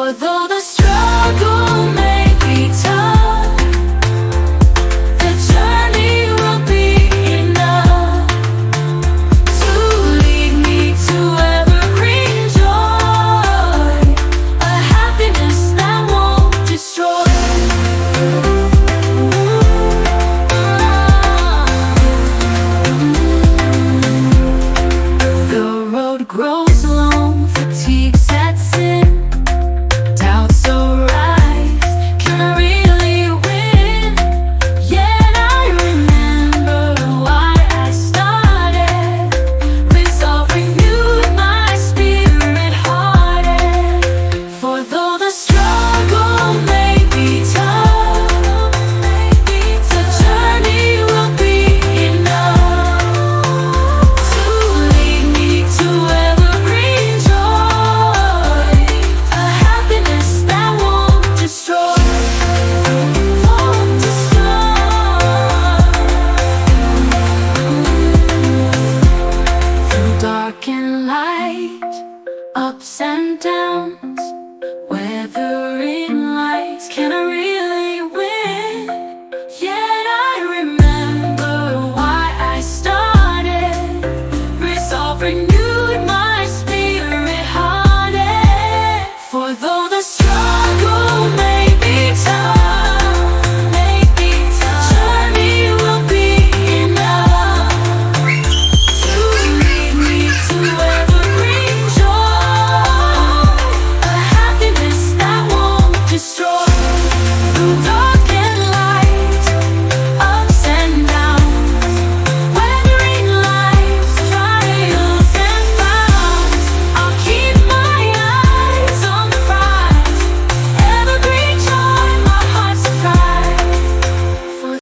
For though the struggle may be tough, the journey will be enough to lead me to evergreen joy, a happiness that won't destroy. The road grows long, fatigue sets in, doubts arise, can I really win? Yet I remember why I started, resolve renewed my spirit hearted. For though the struggle may be tough, the journey will be enough to lead me to evergreen joy, a happiness that won't destroy, won't destroy. Through dark and light, ups and downs,